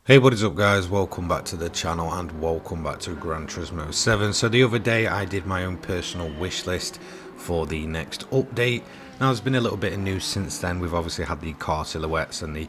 Hey, what is up guys, welcome back to the channel and welcome back to Gran Turismo 7. So the other day I did my own personal wish list for the next update. Now there's been a little bit of news since then. We've obviously had the car silhouettes and the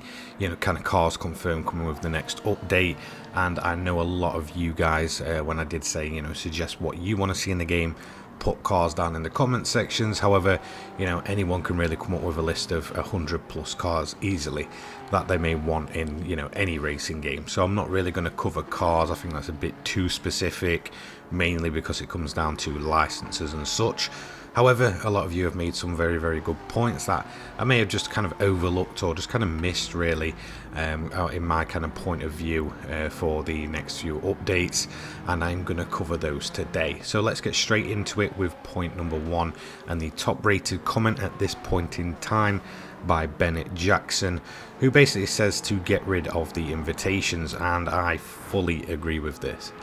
kind of cars confirmed coming with the next update, and I know a lot of you guys when I did say suggest what you want to see in the game, put cars down in the comment sections. However, anyone can really come up with a list of 100+ cars easily that they may want in any racing game. So I'm not really going to cover cars. I think that's a bit too specific, mainly because it comes down to licenses and such. However, a lot of you have made some very good points that I may have just kind of overlooked or just kind of missed really in my kind of point of view for the next few updates, and I'm going to cover those today. So let's get straight into it with point number 1, and the top rated comment at this point in time by Bennett Jackson, who basically says to get rid of the invitations, and I fully agree with this.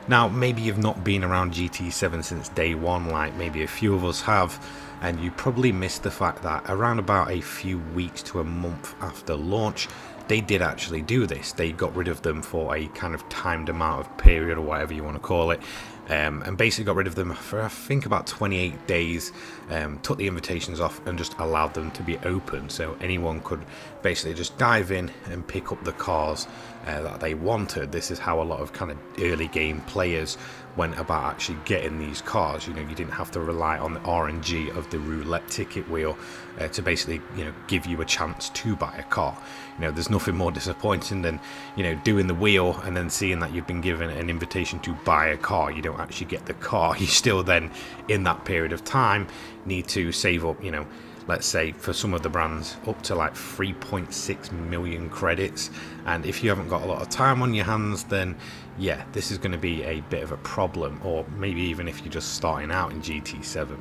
Now, maybe you've not been around GT7 since day one, like maybe a few of us have, and you probably missed the fact that around about a few weeks to a month after launch, they did actually do this. They got rid of them for a kind of timed amount of period, or whatever you want to call it, and basically got rid of them for I think about 28 days, took the invitations off and just allowed them to be open, so anyone could basically just dive in and pick up the cars that they wanted. This is how a lot of kind of early game players went about actually getting these cars. You didn't have to rely on the RNG of the roulette ticket wheel to basically give you a chance to buy a car. There's nothing more disappointing than doing the wheel and then seeing that you've been given an invitation to buy a car. You don't actually get the car. You still then, in that period of time, need to save up, let's say for some of the brands up to like 3.6 million credits, and if you haven't got a lot of time on your hands, then yeah, this is going to be a bit of a problem, or maybe even if you're just starting out in GT7.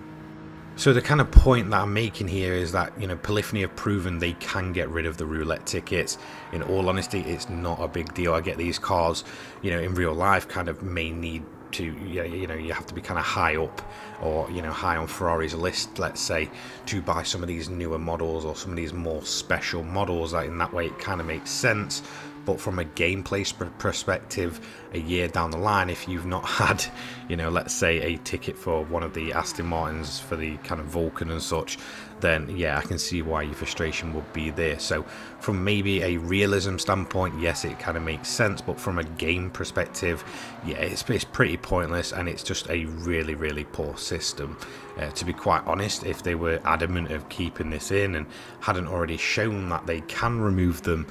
So the kind of point that I'm making here is that Polyphony have proven they can get rid of the roulette tickets. In all honesty, it's not a big deal. I get these cars in real life kind of may need to, you have to be kind of high up, or high on Ferrari's list, let's say, to buy some of these newer models or some of these more special models. That in that way it kind of makes sense. But from a gameplay perspective, a year down the line, if you've not had, let's say a ticket for one of the Aston Martins for the kind of Vulcan and such, then yeah, I can see why your frustration would be there. So from maybe a realism standpoint, yes, it kind of makes sense, but from a game perspective, yeah, it's pretty pointless, and it's just a really poor system. To be quite honest, if they were adamant of keeping this in and hadn't already shown that they can remove them,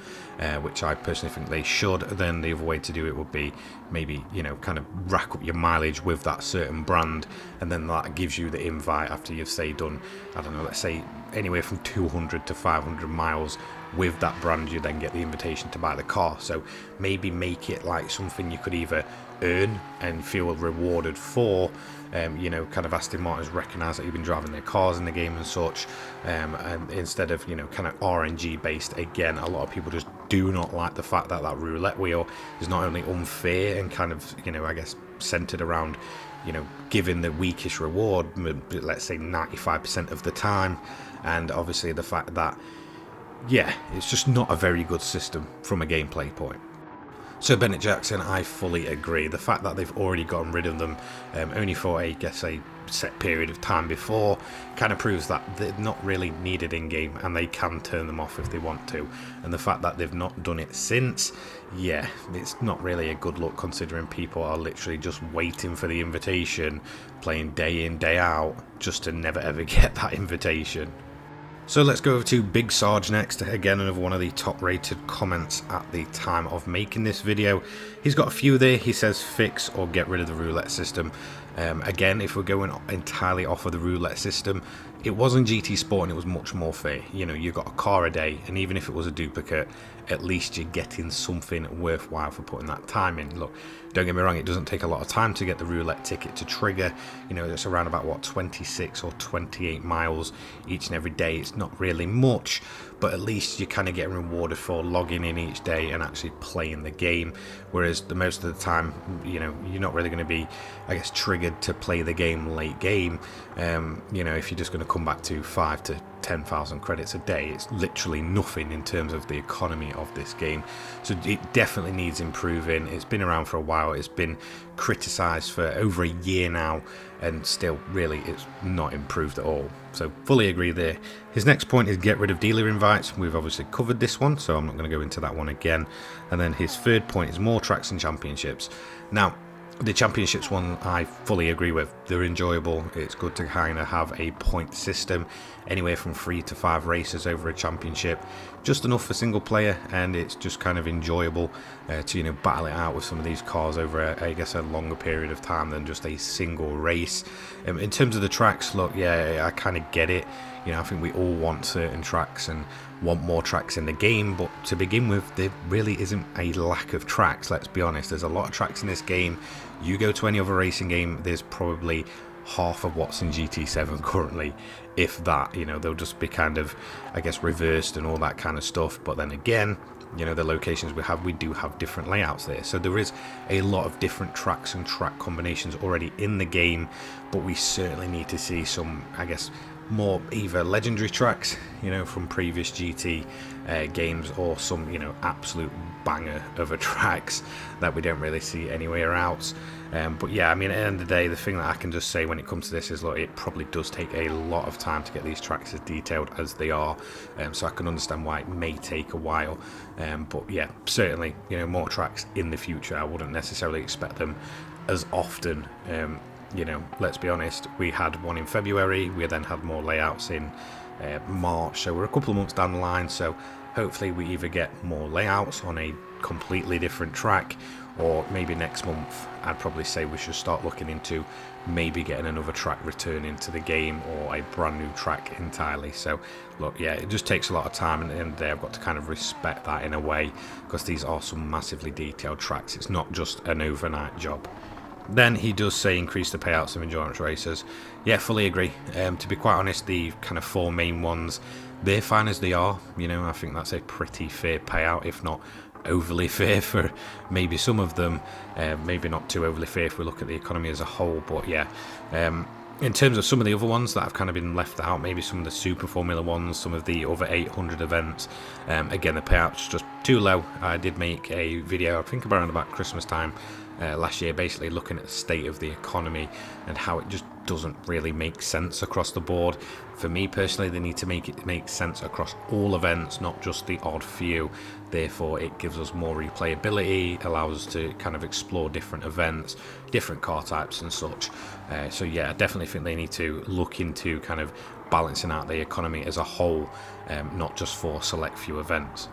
which I personally think they should, then the other way to do it would be maybe kind of rack up your mileage with that certain brand, and then that gives you the invite after you've say done, I don't know, let's say anywhere from 200 to 500 miles with that brand. You then get the invitation to buy the car. So maybe make it like something you could either earn and feel rewarded for, kind of Aston Martin's recognise that you've been driving their cars in the game and such, and instead of kind of RNG based. Again, a lot of people just do not like the fact that that roulette wheel is not only unfair and kind of I guess centered around giving the weakest reward, let's say 95% of the time, and obviously the fact that yeah, it's just not a very good system from a gameplay point. So Bennett Jackson, I fully agree. The fact that they've already gotten rid of them only for a set period of time before kind of proves that they're not really needed in game, and they can turn them off if they want to. And the fact that they've not done it since, yeah, it's not really a good look, considering people are literally just waiting for the invitation, playing day in day out, just to never ever get that invitation. So let's go over to Big Sarge next. Again, another one of the top rated comments at the time of making this video. He's got a few there. He says fix or get rid of the roulette system. Again, if we're going entirely off of the roulette system, it was in GT Sport and it was much more fair. You got a car a day, and even if it was a duplicate, at least you're getting something worthwhile for putting that time in. Look, don't get me wrong, it doesn't take a lot of time to get the roulette ticket to trigger. It's around about what, 26 or 28 miles each and every day. It's not really much, but at least you're kind of getting rewarded for logging in each day and actually playing the game. Whereas the most of the time, you're not really going to be, I guess, triggered to play the game late game. If you're just going to come back to 5 to 10,000 credits a day. It's literally nothing in terms of the economy of this game, so it definitely needs improving. It's been around for a while, it's been criticized for over a year now, and still really it's not improved at all. So fully agree there. His next point is get rid of dealer invites. We've obviously covered this one, so I'm not going to go into that one again. And then his third point is more tracks and championships. Now the championships one I fully agree with. They're enjoyable. It's good to kind of have a point system, anywhere from 3 to 5 races over a championship, just enough for single player, and it's just kind of enjoyable to, you know, battle it out with some of these cars over I guess a longer period of time than just a single race. In terms of the tracks, look, yeah, I kind of get it. You know, I think we all want certain tracks and want more tracks in the game, but to begin with, there really isn't a lack of tracks. Let's be honest, there's a lot of tracks in this game. You go to any other racing game, there's probably half of what's in GT7 currently, if that. You know, they'll just be kind of, I guess, reversed and all that kind of stuff. But then again, you know, the locations we do have different layouts there, so there is a lot of different tracks and track combinations already in the game. But we certainly need to see some, I guess, more either legendary tracks, you know, from previous GT games, or some, you know, absolute banger of a tracks that we don't really see anywhere else. But yeah, I mean, at the end of the day, the thing that I can just say when it comes to this is, look, it probably does take a lot of time to get these tracks as detailed as they are, so I can understand why it may take a while. But yeah, certainly, you know, more tracks in the future. I wouldn't necessarily expect them as often. You know, let's be honest, we had one in February, we then had more layouts in March, so we're a couple of months down the line. So hopefully we either get more layouts on a completely different track, or maybe next month I'd probably say we should start looking into maybe getting another track return into the game, or a brand new track entirely. So look, yeah, it just takes a lot of time, and at the end of the day I've got to kind of respect that in a way, because these are some massively detailed tracks. It's not just an overnight job. Then he does say increase the payouts of endurance races. Yeah, fully agree. To be quite honest, the kind of 4 main ones, they're fine as they are. You know, I think that's a pretty fair payout, if not overly fair for maybe some of them. Maybe not too overly fair if we look at the economy as a whole. But yeah, in terms of some of the other ones that have kind of been left out, maybe some of the Super Formula ones, some of the over 800 events, again, the payouts just too low. I did make a video, I think around about Christmas time last year, basically looking at the state of the economy and how it just doesn't really make sense across the board. For me personally, they need to make it make sense across all events, not just the odd few. Therefore, it gives us more replayability, allows us to kind of explore different events, different car types and such. So yeah, I definitely think they need to look into kind of balancing out the economy as a whole, not just for select few events.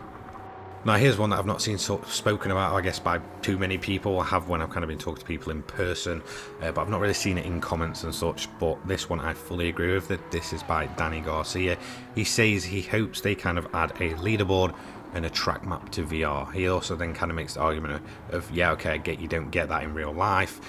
Now here's one that I've not seen spoken about, I guess, by too many people. I have when I've kind of been talking to people in person, but I've not really seen it in comments and such. But this one I fully agree with. That this is by Danny Garcia. He says he hopes they kind of add a leaderboard and a track map to VR. He also then kind of makes the argument of yeah, okay, I get you don't get that in real life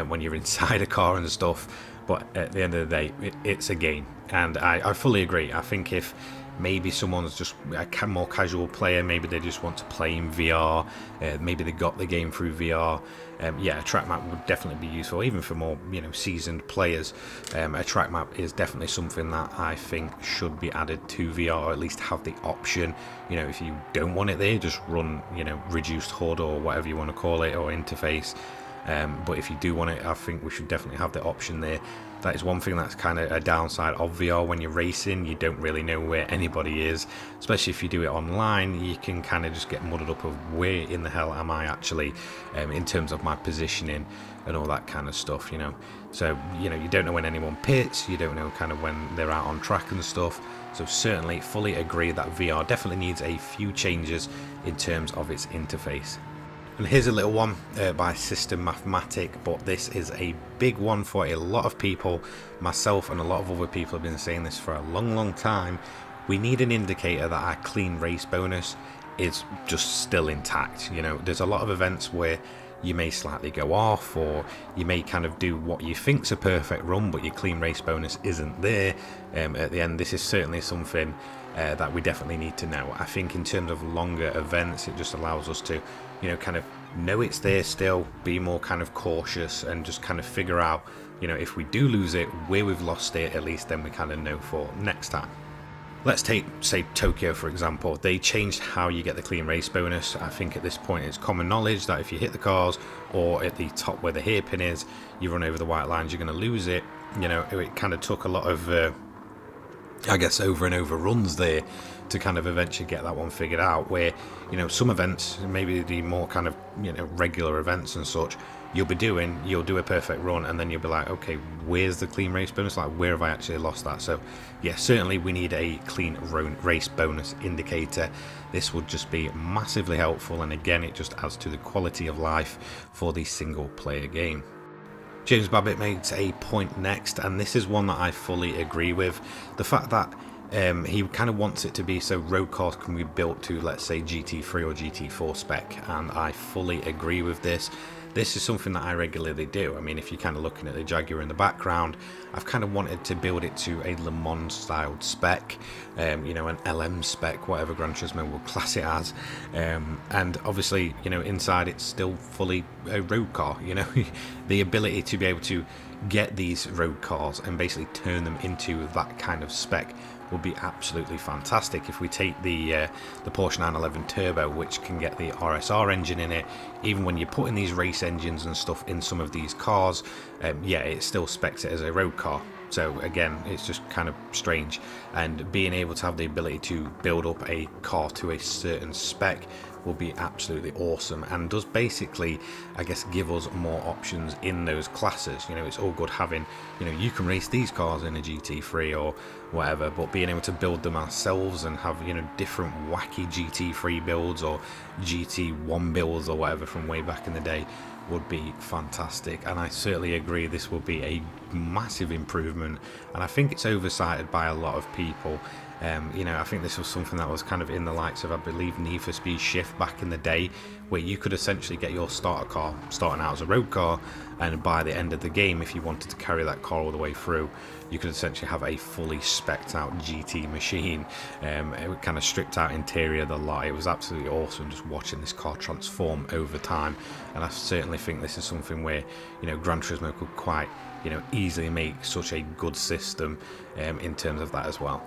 when you're inside a car and stuff, but at the end of the day, it's a game, and I fully agree. I think if maybe someone's just a more casual player, maybe they just want to play in VR, maybe they got the game through VR, yeah, a track map would definitely be useful, even for more, you know, seasoned players. A track map is definitely something that I think should be added to VR, or at least have the option. You know, if you don't want it there, just run, you know, reduced HUD or whatever you want to call it, or interface. But if you do want it, I think we should definitely have the option there. That is one thing that's kind of a downside of VR. When you're racing, you don't really know where anybody is, especially if you do it online. You can kind of just get muddled up of where in the hell am I actually, in terms of my positioning and all that kind of stuff, you know. So, you know, you don't know when anyone pits, you don't know kind of when they're out on track and stuff. So certainly fully agree that VR definitely needs a few changes in terms of its interface. And here's a little one by System Mathematic, but this is a big one for a lot of people. Myself and a lot of other people have been saying this for a long time. We need an indicator that our clean race bonus is just still intact. You know, there's a lot of events where you may slightly go off, or you may kind of do what you think's a perfect run, but your clean race bonus isn't there at the end. This is certainly something that we definitely need to know. I think in terms of longer events, it just allows us to, you know, kind of know it's there still, be more kind of cautious, and just kind of figure out, you know, if we do lose it, where we've lost it, at least then we kind of know for next time. let's take, say, Tokyo for example. They changed how you get the clean race bonus. I think at this point it's common knowledge that if you hit the cars or at the top where the hairpin is, you run over the white lines, you're going to lose it. You know, it kind of took a lot of I guess over and over runs there to kind of eventually get that one figured out, where, you know, some events, maybe the more kind of, you know, regular events and such, you'll do a perfect run and then you'll be like, okay, where's the clean race bonus? Like, where have I actually lost that? So yeah, certainly we need a clean race bonus indicator. This would just be massively helpful, and again, it just adds to the quality of life for the single player game. James Babbitt makes a point next, and this is one that I fully agree with. The fact that he kind of wants it to be so road cars can be built to, let's say, GT3 or GT4 spec, and I fully agree with this. This is something that I regularly do. I mean, if you're kind of looking at the Jaguar in the background, I've kind of wanted to build it to a Le Mans styled spec, you know, an LM spec, whatever Gran Turismo will class it as, and obviously, you know, inside it's still fully a road car. You know, the ability to be able to get these road cars and basically turn them into that kind of spec would be absolutely fantastic. If we take the Porsche 911 Turbo, which can get the RSR engine in it, even when you're putting these race engines and stuff in some of these cars, yeah, it still specs it as a road car. So again, it's just kind of strange, and being able to have the ability to build up a car to a certain spec will be absolutely awesome, and does basically, I guess, give us more options in those classes. You know, it's all good having, you know, you can race these cars in a GT3 or whatever, but being able to build them ourselves and have, you know, different wacky GT3 builds or GT1 builds or whatever from way back in the day would be fantastic. And I certainly agree this will be a massive improvement, and I think it's oversighted by a lot of people. You know, I think this was something that was kind of in the likes of, I believe, Need for Speed Shift back in the day, where you could essentially get your starter car starting out as a road car, and by the end of the game, if you wanted to carry that car all the way through, you could essentially have a fully specced out GT machine. It kind of stripped out interior, the lot. It was absolutely awesome just watching this car transform over time, and I certainly think this is something where, you know, Gran Turismo could quite, you know, easily make such a good system in terms of that as well.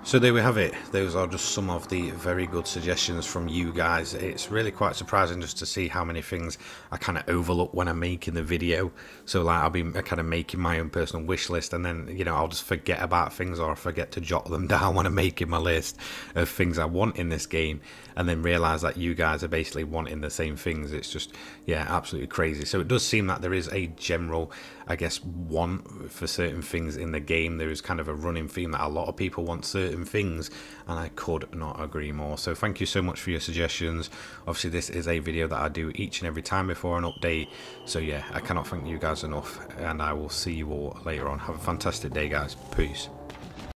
So there we have it. Those are just some of the very good suggestions from you guys. It's really quite surprising just to see how many things I kind of overlook when I'm making the video. So like, I'll be kind of making my own personal wish list, and then, you know, I'll just forget about things, or I forget to jot them down when I'm making my list of things I want in this game, and then realize that you guys are basically wanting the same things. It's just, yeah, absolutely crazy. So it does seem that there is a general, I guess, want for certain things in the game. There is kind of a running theme that a lot of people want certain things, and I could not agree more. So thank you so much for your suggestions. Obviously this is a video that I do each and every time before an update, so yeah, I cannot thank you guys enough, and I will see you all later on. Have a fantastic day, guys. Peace.